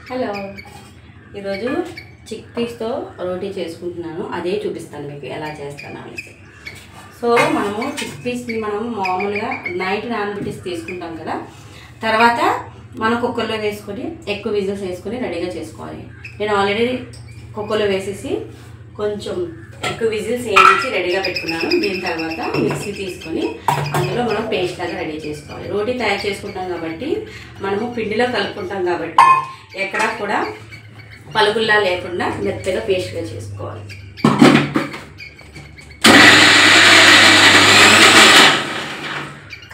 Hello, ఈరోజు చిక్ పీస్తో రోటీ చేసుకుంటున్నాను. అదే చూపిస్తాను మీకు ఎలా చేస్తాను అనేసి. సో మనము చిక్ పీస్ని మనం మామూలుగా నైట్ నానబెట్టేసి తీసుకుంటాం కదా, తర్వాత మనం కుక్కర్లో వేసుకొని ఎక్కువ విజిల్స్ వేసుకొని రెడీగా చేసుకోవాలి. నేను ఆల్రెడీ కుక్కర్లో వేసేసి కొంచెం ఎక్కువ విజిల్స్ వేయించి రెడీగా పెట్టుకున్నాను. దీని తర్వాత మిక్సీ తీసుకొని అందులో మనం పేస్ట్ లాగా రెడీ చేసుకోవాలి. రోటీ తయారు చేసుకుంటాం కాబట్టి మనము పిండిలో కలుపుకుంటాం కాబట్టి ఎక్కడా కూడా పలుకుల్లా లేకుండా మెత్తగా పేస్ట్గా చేసుకోవాలి.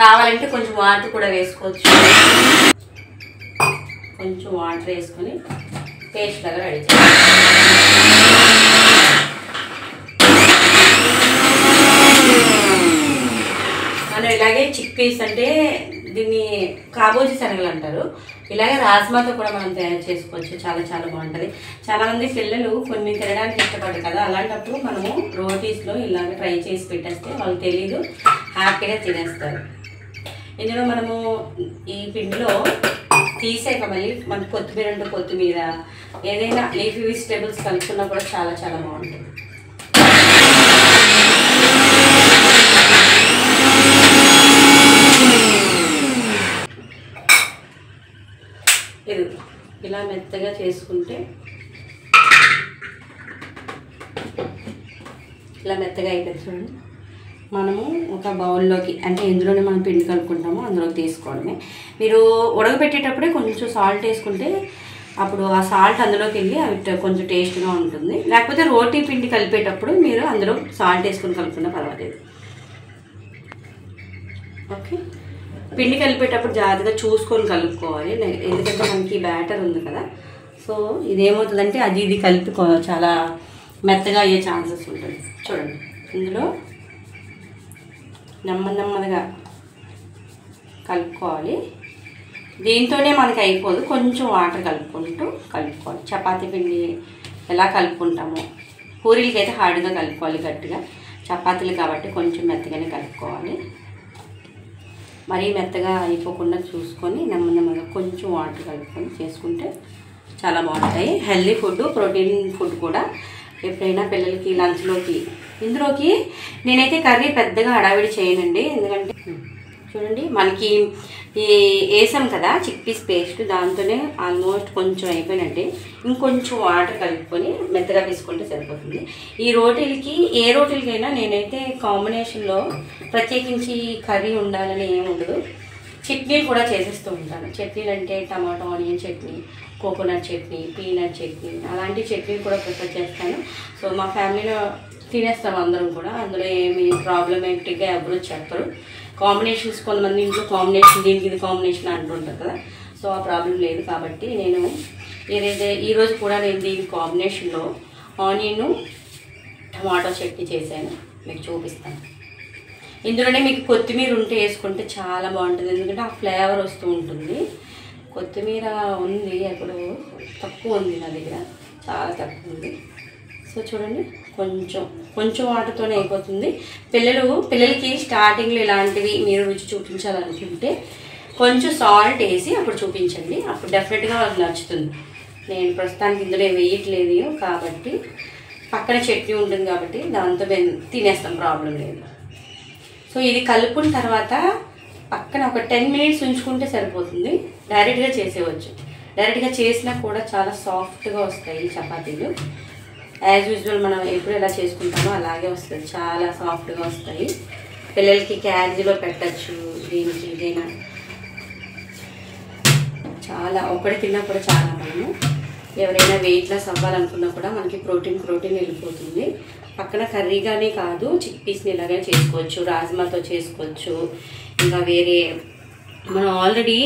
కావాలంటే కొంచెం వాటర్ కూడా వేసుకోవచ్చు. కొంచెం వాటర్ వేసుకొని పేస్ట్ లాగా రెడీ చేయాలి. మనం ఇలాగే చిక్ పీస్ అంటే దీన్ని కాబోజీ శనగలు అంటారు. ఇలాగే రాజ్మాతో కూడా మనం తయారు చేసుకోవచ్చు. చాలా చాలా బాగుంటుంది. చాలామంది పిల్లలు కొన్ని తినడానికి ఇష్టపడరు కదా, అలాంటప్పుడు మనము రోటీస్లో ఇలాగ ట్రై చేసి పెట్టేస్తే వాళ్ళు తెలీదు, హ్యాపీగా తినేస్తారు. ఇందులో మనము ఈ పిండిలో తీసాక మళ్ళీ మనకు కొత్తిమీర అంటే కొత్తిమీర, ఏదైనా లీఫీ వెజిటేబుల్స్ కలుపుకున్నా కూడా చాలా చాలా బాగుంటుంది. ఇది ఇలా మెత్తగా చేసుకుంటే ఇలా మెత్తగా అయిపోయింది. చూడండి, మనము ఒక బౌల్లోకి అంటే ఇందులోనే మనం పిండి కలుపుకుంటామో అందులోకి తీసుకోవడమే. మీరు ఉడకబెట్టేటప్పుడే కొంచెం సాల్ట్ వేసుకుంటే అప్పుడు ఆ సాల్ట్ అందులోకి వెళ్ళి అవి కొంచెం టేస్ట్గా ఉంటుంది. లేకపోతే రోటీ పిండి కలిపేటప్పుడు మీరు అందులో సాల్ట్ వేసుకొని కలుపుకున్నా పర్వాలేదు. ఓకే, పిండి కలిపేటప్పుడు జాగ్రత్తగా చూసుకొని కలుపుకోవాలి, ఎందుకంటే మనకి బ్యాటర్ ఉంది కదా. సో ఇదేమవుతుందంటే అది ఇది కలిపి చాలా మెత్తగా అయ్యే ఛాన్సెస్ ఉంటుంది. చూడండి, ఇందులో నెమ్మదిగా కలుపుకోవాలి. దీంతోనే మనకి అయిపోదు, కొంచెం వాటర్ కలుపుకోవాలి. చపాతీ పిండి ఎలా కలుపుకుంటామో, పూరీలకి అయితే హార్డ్గా కలుపుకోవాలి, గట్టిగా. చపాతీలు కాబట్టి కొంచెం మెత్తగానే కలుపుకోవాలి. మరీ మెత్తగా అయిపోకుండా చూసుకొని నెమ్మదిగా కొంచెం వాటర్ కలుపుకొని చేసుకుంటే చాలా బాగుంటాయి. హెల్దీ ఫుడ్, ప్రోటీన్ ఫుడ్ కూడా. ఎప్పుడైనా పిల్లలకి లంచ్లోకి ఇందులోకి నేనైతే కర్రీ పెద్దగా హడావిడి చేయనండి. ఎందుకంటే చూడండి, మనకి ఈ వేసాం కదా చిక్ పీస్ పేస్ట్, దాంతోనే ఆల్మోస్ట్ కొంచెం అయిపోయినట్టే. ఇంకొంచెం వాటర్ కలుపుకొని మెత్తగా తీసుకుంటే సరిపోతుంది. ఈ రోటీలకి ఏ రోటీలకైనా నేనైతే కాంబినేషన్లో ప్రత్యేకించి కర్రీ ఉండాలని ఏమి ఉండదు. చట్నీలు కూడా చేసేస్తూ ఉంటాను. చట్నీలు అంటే tomato onion chutney, coconut chutney, peanut chutney, అలాంటి చట్నీలు కూడా ప్రిఫర్ చేస్తాను. సో మా ఫ్యామిలీలో తినేస్తాం అందరం కూడా. అందులో ఏమి ప్రాబ్లమేటిక్గా ఎవరు చెప్పరు. కాంబినేషన్స్ కొంతమంది ఇంట్లో కాంబినేషన్ దీనికి ఇది కాంబినేషన్ అంటుంటారు కదా, సో ఆ ప్రాబ్లం లేదు. కాబట్టి నేను ఏదైతే ఈరోజు కూడా నేను దీని కాంబినేషన్లో ఆనియన్ టమాటో చట్నీ చేశాను, మీకు చూపిస్తాను. ఇందులోనే మీకు కొత్తిమీర ఉంటే వేసుకుంటే చాలా బాగుంటుంది, ఎందుకంటే ఆ ఫ్లేవర్ వస్తూ ఉంటుంది. కొత్తిమీర ఉంది, అప్పుడు తక్కువ ఉంది నా దగ్గర, చాలా తక్కువ ఉంది. సో చూడండి, కొంచెం వాటర్తోనే అయిపోతుంది. పిల్లలకి స్టార్టింగ్లో ఇలాంటివి మీరు రుచి చూపించాలనుకుంటే కొంచెం సాల్ట్ వేసి అప్పుడు చూపించండి, అప్పుడు డెఫినెట్గా వాళ్ళకి నచ్చుతుంది. నేను ప్రస్తుతానికి ఇందులో వేయట్లేదు కాబట్టి, పక్కన చట్నీ ఉంటుంది కాబట్టి దాంతో మేము తినేస్తాం, ప్రాబ్లం లేదు. సో ఇది కలుపుకున్న తర్వాత పక్కన ఒక 10 minutes ఉంచుకుంటే సరిపోతుంది. డైరెక్ట్గా చేసేవచ్చు. డైరెక్ట్గా చేసినా కూడా చాలా సాఫ్ట్గా వస్తాయి చపాతీలు. యాజ్ యూజువల్ మనం ఎప్పుడు ఎలా చేసుకుంటామో అలాగే వస్తుంది, చాలా సాఫ్ట్గా వస్తాయి. పిల్లలకి క్యారేజీలో పెట్టచ్చు, దీనికి ఇదైనా చాలా ఒకటి తిన్నా కూడా చాలా మనము ఎవరైనా వెయిట్ లాస్ అవ్వాలనుకున్నా కూడా మనకి ప్రోటీన్ వెళ్ళిపోతుంది. పక్కన కర్రీగానే కాదు, చిక్ పీస్ని ఇలాగే చేసుకోవచ్చు, రాజ్మాతో చేసుకోవచ్చు. ఇంకా వేరే మనం ఆల్రెడీ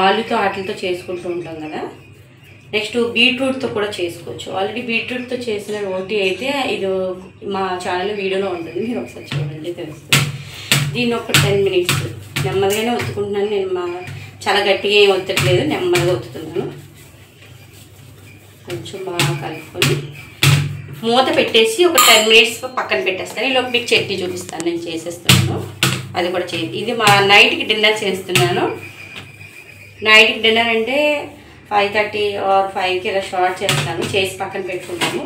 ఆలుతో వాటితో చేసుకుంటూ ఉంటాం కదా. నెక్స్ట్ బీట్రూట్తో కూడా చేసుకోవచ్చు. ఆల్రెడీ బీట్రూట్తో చేసిన రోటీ అయితే ఇది మా ఛానల్ వీడియోలో ఉంటుంది, మీరు ఒకసారి చూడండి, తెలుస్తుంది. దీన్ని ఒక 10 minutes నెమ్మదిగానే ఒత్తుకుంటున్నాను నేను. చాలా గట్టిగా ఏం ఒత్తట్లేదు, నెమ్మదిగా ఒత్తుతున్నాను. కొంచెం బాగా కలుపుకొని మూత పెట్టేసి ఒక 10 minutes పక్కన పెట్టేస్తాను. ఈలోపు మీకు చట్నీ చూపిస్తాను, నేను చేసేస్తున్నాను. అది కూడా ఇది మా నైట్కి డిన్నర్ చేస్తున్నాను. నైట్కి డిన్నర్ అంటే 5:30 ఆర్ 5కి ఇలా స్టార్ట్ చేస్తాను, చేసి పక్కన పెట్టుకుంటాను.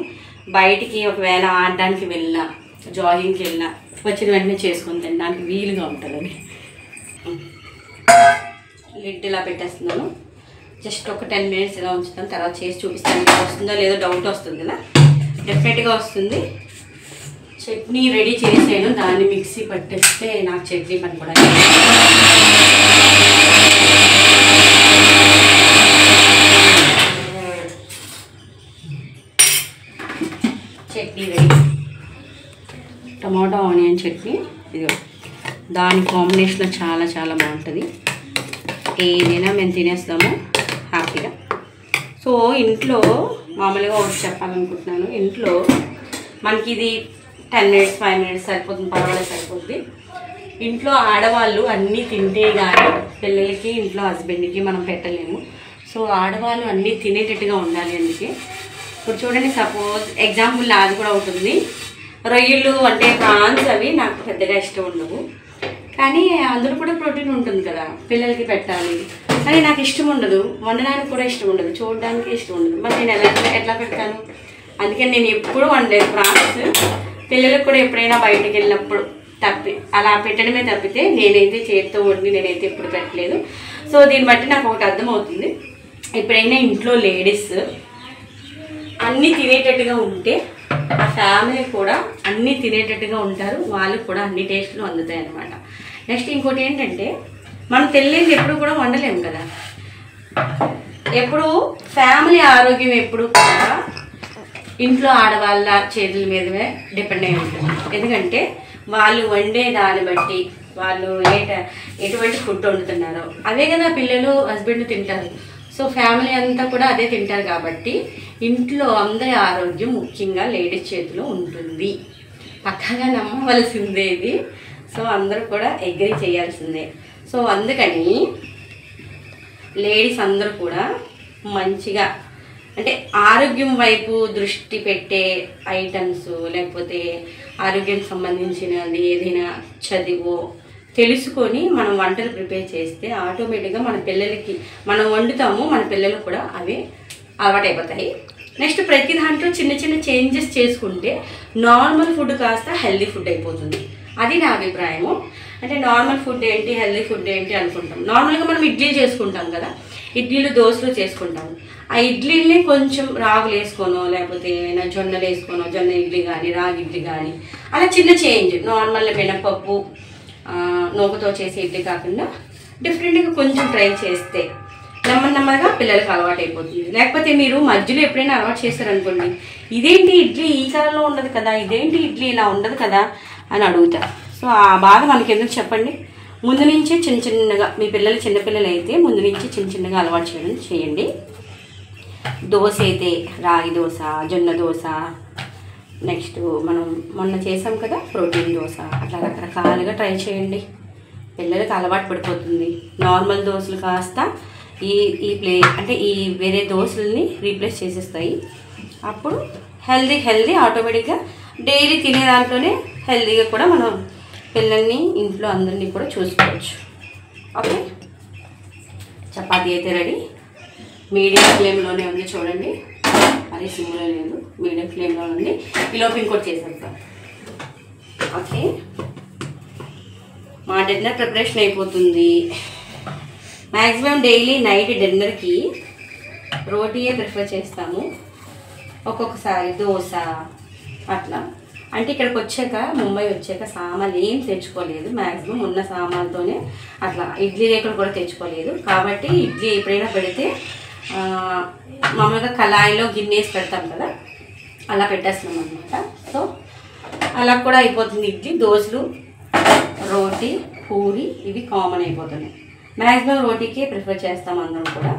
బయటికి ఒకవేళ ఆడడానికి వెళ్ళినా, జాగింగ్కి వెళ్ళినా వచ్చిన వెంటనే చేసుకొని తినడానికి వీలుగా ఉంటుందని లిడ్ ఇలా పెట్టేస్తున్నాను. జస్ట్ ఒక 10 minutes ఇలా ఉంచుతాను, తర్వాత చేసి చూపిస్తాను. వస్తుందో లేదో డౌట్ వస్తుంది కదా, డెఫినెట్గా వస్తుంది. చట్నీ రెడీ చేసాను, దాన్ని మిక్సీ పట్టేస్తే నాకు చట్నీ పని కూడా. Chutney ready, tomato onion chutney. ఇది దాని కాంబినేషన్ చాలా చాలా బాగుంటుంది. ఏదైనా మేము తినేస్తాము హ్యాపీగా. సో ఇంట్లో మామూలుగా ఒకటి చెప్పాలనుకుంటున్నాను, ఇంట్లో మనకి ఇది 10 minutes 5 minutes సరిపోతుంది, పర్వాలేదు సరిపోతుంది. ఇంట్లో ఆడవాళ్ళు అన్నీ తింటే కానీ పిల్లలకి, ఇంట్లో హస్బెండ్కి మనం పెట్టలేము. సో ఆడవాళ్ళు అన్నీ తినేటట్టుగా ఉండాలి. అందుకే ఇప్పుడు చూడండి, సపోజ్ ఎగ్జాంపుల్ నాది కూడా ఉంటుంది. రొయ్యలు అంటే ప్రాన్స్ అవి నాకు పెద్దగా ఇష్టం ఉండవు, కానీ అందులో కూడా ప్రోటీన్ ఉంటుంది కదా, పిల్లలకి పెట్టాలి. కానీ నాకు ఇష్టం ఉండదు, వండడానికి కూడా ఇష్టం ఉండదు, చూడడానికి ఇష్టం ఉండదు. మరి నేను ఎట్లా పెడతాను? అందుకని నేను ఎప్పుడు వండలేదు ప్రాన్స్. పిల్లలకు కూడా ఎప్పుడైనా బయటకు వెళ్ళినప్పుడు అలా పెట్టడమే తప్పితే నేనైతే చేతితో వండి నేనైతే ఎప్పుడు పెట్టలేదు. సో దీన్ని బట్టి నాకు ఒకటి అర్థమవుతుంది, ఎప్పుడైనా ఇంట్లో లేడీస్ అన్నీ తినేటట్టుగా ఉంటే ఆ ఫ్యామిలీ కూడా అన్నీ తినేటట్టుగా ఉంటారు, వాళ్ళకు కూడా అన్ని టేస్ట్లు అందుతాయి అన్నమాట. నెక్స్ట్ ఇంకోటి ఏంటంటే, మనం తెలియదు ఎప్పుడు కూడా వండలేము కదా. ఎప్పుడు ఫ్యామిలీ ఆరోగ్యం ఎప్పుడు కూడా ఇంట్లో ఆడవాళ్ళ చేతుల మీదనే డిపెండ్ అయి ఉంటుంది. ఎందుకంటే వాళ్ళు వండే దాన్ని బట్టి వాళ్ళు ఎటువంటి ఫుడ్ వండుతున్నారో అవే కదా పిల్లలు హస్బెండ్ తింటారు. సో ఫ్యామిలీ అంతా కూడా అదే తింటారు కాబట్టి ఇంట్లో అందరి ఆరోగ్యం ముఖ్యంగా లేడీస్ చేతిలో ఉంటుంది. పక్కగా నమ్మవలసిందే ఇది. సో అందరూ కూడా అగ్రీ చేయాల్సిందే. సో అందుకని లేడీస్ అందరూ కూడా మంచిగా అంటే ఆరోగ్యం వైపు దృష్టి పెట్టే ఐటమ్స్, లేకపోతే ఆరోగ్యం సంబంధించినది ఏదైనా చదివో తెలుసుకొని మనం వంటలు ప్రిపేర్ చేస్తే ఆటోమేటిక్గా మన పిల్లలకి మనం వండుతాము, మన పిల్లలు కూడా అవే అలవాటైపోతాయి. నెక్స్ట్ ప్రతి దాంట్లో చిన్న చిన్న చేంజెస్ చేసుకుంటే నార్మల్ ఫుడ్ కాస్త హెల్దీ ఫుడ్ అయిపోతుంది. అది నా అభిప్రాయము. అంటే నార్మల్ ఫుడ్ ఏంటి, హెల్దీ ఫుడ్ ఏంటి అనుకుంటాం. నార్మల్గా మనం ఇడ్లీ చేసుకుంటాం కదా, ఇడ్లీలు దోశలు చేసుకుంటాము. ఆ ఇడ్లీని కొంచెం రాగులు వేసుకోనో, లేకపోతే జొన్నలు వేసుకోనో, జొన్న ఇడ్లీ కానీ రాగి ఇడ్లీ కానీ అలా చిన్న చేంజ్. నార్మల్ మినపప్పు నూకతో చేసే ఇడ్లీ కాకుండా డిఫరెంట్గా కొంచెం ట్రై చేస్తే నెమ్మదిగా పిల్లలకి అలవాటు అయిపోతుంది. లేకపోతే మీరు మధ్యలో ఎప్పుడైనా అలవాటు చేశారనుకోండి, ఇదేంటి ఇడ్లీ ఈ కలర్లో ఉండదు కదా, ఇదేంటి ఇడ్లీ ఇలా ఉండదు కదా అని అడుగుతారు. సో ఆ బాధ మనకి ఎందుకు చెప్పండి. ముందు నుంచే చిన్న చిన్నగా, మీ పిల్లలు చిన్నపిల్లలు అయితే ముందు నుంచి చిన్న చిన్నగా అలవాటు చేయండి. దోశ అయితే రాగి దోశ, జొన్న దోశ, నెక్స్ట్ మనం మొన్న చేసాం కదా ప్రోటీన్ దోశ, అట్లా రకరకాలుగా ట్రై చేయండి. పిల్లలకి అలవాటు పడిపోతుంది. నార్మల్ దోశలు కాస్త ఈ వేరే దోశలని రీప్లేస్ చేసేస్తాయి. అప్పుడు హెల్దీ ఆటోమేటిక్గా డైలీ తినే దాంట్లోనే హెల్దీగా కూడా మనం పిల్లల్ని ఇంట్లో అందరినీ కూడా చూసుకోవచ్చు. ఓకే, చపాతీ అయితే రెడీ. మీడియం ఫ్లేమ్లోనే ఉంది చూడండి, అది సిమ్లో లేదు, మీడియం ఫ్లేమ్లో ఉంది. ఈలోపు ఇంకోటి చేసేస్తాం. ఓకే, మా డిన్నర్ ప్రిపరేషన్ అయిపోతుంది. మ్యాక్సిమం డైలీ నైట్ డిన్నర్కి రోటీయే ప్రిఫర్ చేస్తాము, ఒక్కొక్కసారి దోశ అట్లా. అంటే ఇక్కడికి వచ్చాక, ముంబై వచ్చాక సామాన్లు ఏం తెచ్చుకోలేదు. మ్యాక్సిమం ఉన్న సామాన్లతోనే అట్లా. ఇడ్లీ రేకులు కూడా తెచ్చుకోలేదు కాబట్టి ఇడ్లీ ఎప్పుడైనా పెడితే మామూలుగా కళాయిలో గిన్నెసి పెడతాం కదా, అలా పెట్టేస్తున్నాం అనమాట. సో అలా కూడా అయిపోతుంది. ఇడ్లీ, దోశలు, రోటీ, పూరి ఇవి కామన్ అయిపోతున్నాయి. మ్యాక్సిమం రోటీకే ప్రిఫర్ చేస్తాం అందరం కూడా.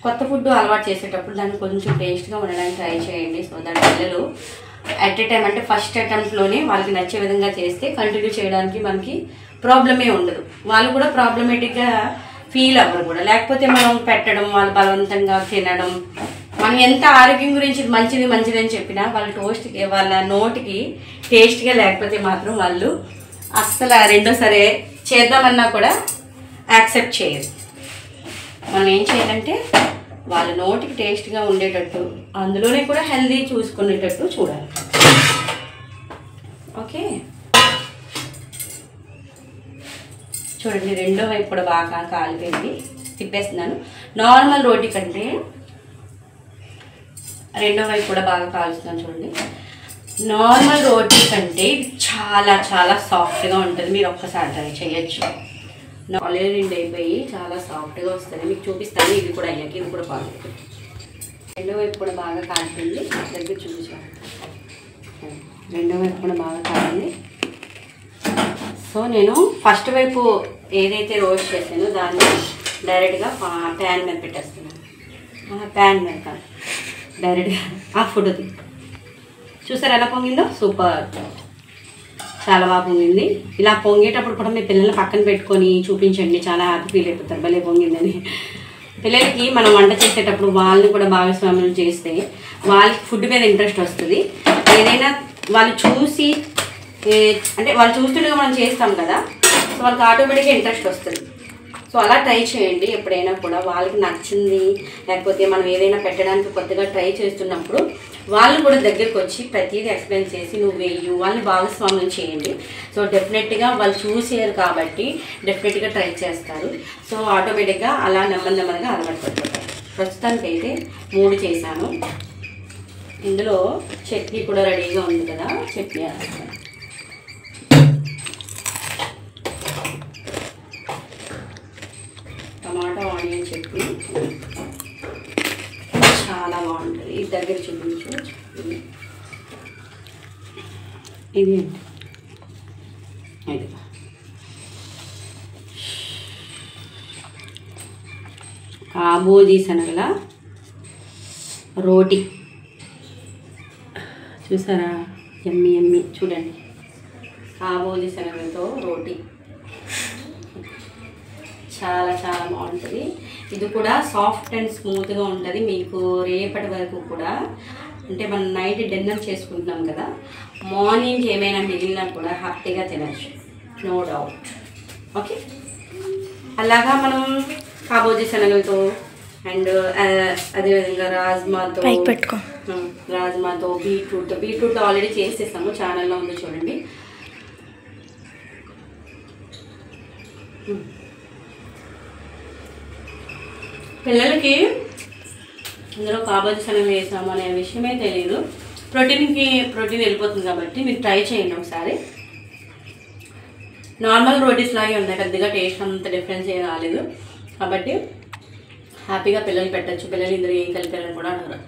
కొత్త ఫుడ్ అలవాటు చేసేటప్పుడు దాన్ని కొంచెం టేస్ట్గా ఉండడానికి ట్రై చేయండి. సో దాని పిల్లలు అట్ ఏ టైం అంటే ఫస్ట్ అటెంప్ట్లోనే వాళ్ళకి నచ్చే విధంగా చేస్తే కంటిన్యూ చేయడానికి మనకి ప్రాబ్లమే ఉండదు. వాళ్ళు కూడా ప్రాబ్లమేటిక్గా ఫీల్ అవ్వరు కూడా. లేకపోతే మనం పెట్టడం, వాళ్ళు బలవంతంగా తినడం, మనం ఎంత ఆరోగ్యం గురించి మంచిది అని చెప్పినా వాళ్ళ నోటికి టేస్ట్గా లేకపోతే మాత్రం వాళ్ళు అస్సలు రెండోసారి చేద్దామన్నా కూడా యాక్సెప్ట్ చేయరు. మనం ఏం చేయాలంటే వాళ్ళ నోటికి టేస్ట్గా ఉండేటట్టు, అందులోనే కూడా హెల్దీ చూసుకునేటట్టు చూడాలి. ఓకే, చూడండి రెండో వైపు కూడా బాగా కాలిపోయింది. తిప్పేస్తున్నాను. నార్మల్ రోటీ కంటే రెండో వైపు కూడా బాగా కాలుస్తున్నాను. చూడండి, నార్మల్ రోటీ కంటే చాలా చాలా సాఫ్ట్గా ఉంటుంది. మీరు ఒక్కసారి ట్రై చేయొచ్చు. ఆల్రెడీ రెండు అయిపోయి చాలా సాఫ్ట్గా వస్తుంది. మీకు చూపిస్తాను. ఇది కూడా అయ్యాక ఇది కూడా బాగా రెండో వైపు కూడా బాగా కాలిపోయింది. దగ్గర చూపించాను. రెండో వైపు కూడా బాగా కాలింది. సో నేను ఫస్ట్ వైపు ఏదైతే రోస్ట్ చేసానో దాన్ని డైరెక్ట్గా ప్యాన్ మీద పెట్టేస్తున్నాను. ప్యాన్ మీద కాదు, డైరెక్ట్గా ఆ ఫుడ్ చూసారు ఎలా పొంగిందో. సూపర్, చాలా బాగా పొంగింది. ఇలా పొంగేటప్పుడు కూడా మీ పిల్లల్ని పక్కన పెట్టుకొని చూపించండి, చాలా హ్యాపీ ఫీల్ అయిపోతారు భలే పొంగిందని. పిల్లలకి మనం వంట చేసేటప్పుడు వాళ్ళని కూడా భాగస్వామ్యం చేస్తే వాళ్ళకి ఫుడ్ మీద ఇంట్రెస్ట్ వస్తుంది. ఏదైనా వాళ్ళు చూసి అంటే వాళ్ళు చూస్తుండగా మనం చేస్తాం కదా, సో వాళ్ళకి ఆటోమేటిక్గా ఇంట్రెస్ట్ వస్తుంది. సో అలా ట్రై చేయండి. ఎప్పుడైనా కూడా వాళ్ళకి నచ్చింది లేకపోతే మనం ఏదైనా పెట్టడానికి కొత్తగా ట్రై చేస్తున్నప్పుడు వాళ్ళు కూడా దగ్గరికి వచ్చి ప్రతిదీ ఎక్స్ప్లెయిన్ చేసి నువ్వు వేయు, వాళ్ళని భాగస్వామ్యం చేయండి. సో డెఫినెట్గా వాళ్ళు చూసారు కాబట్టి డెఫినెట్గా ట్రై చేస్తారు. సో ఆటోమేటిక్గా అలా నెమ్మదిగా అలవాటు పడిపోతారు. ప్రస్తుతానికైతే 3 చేశాను. ఇందులో చట్నీ కూడా రెడీగా ఉంది కదా, చట్నీ వేస్తాను. టమాటా ఆనియన్ చట్నీ చాలా బాగుంటుంది. ఇది దగ్గర చూపించు. ఇది కాబోజీ శనగల రోటీ చూసారా, ఎమ్మి ఎమ్మి. చూడండి, కాబోజీ శనగలతో రోటీ చాలా చాలా బాగుంటుంది. ఇది కూడా సాఫ్ట్ అండ్ స్మూత్గా ఉంటుంది. మీకు రేపటి వరకు కూడా అంటే మనం నైట్ డిన్నర్ చేసుకుంటున్నాం కదా, మార్నింగ్ ఏమైనా మిగిలినా కూడా హ్యాపీగా తినచ్చు, నో డౌట్. ఓకే, అలాగా మనం కాబోజీ శనగలతో అండ్ అదేవిధంగా రాజ్మాతో బీట్రూట్ ఆల్రెడీ చేసేసాము, ఛానల్లో ఉంది చూడండి. పిల్లలకి ఇందులో కాబోజీ శనగలు వేసాము అనే విషయమే తెలియదు. ప్రోటీన్ వెళ్ళిపోతుంది కాబట్టి మీరు ట్రై చేయండి ఒకసారి. నార్మల్ రోటీస్ లాగే ఉన్నాయి, పెద్దగా టేస్ట్ అంత డిఫరెన్స్ ఏం రాలేదు. కాబట్టి హ్యాపీగా పిల్లలు పెట్టచ్చు. పిల్లలు ఇందులో ఏం కలిపారని కూడా అడగరు.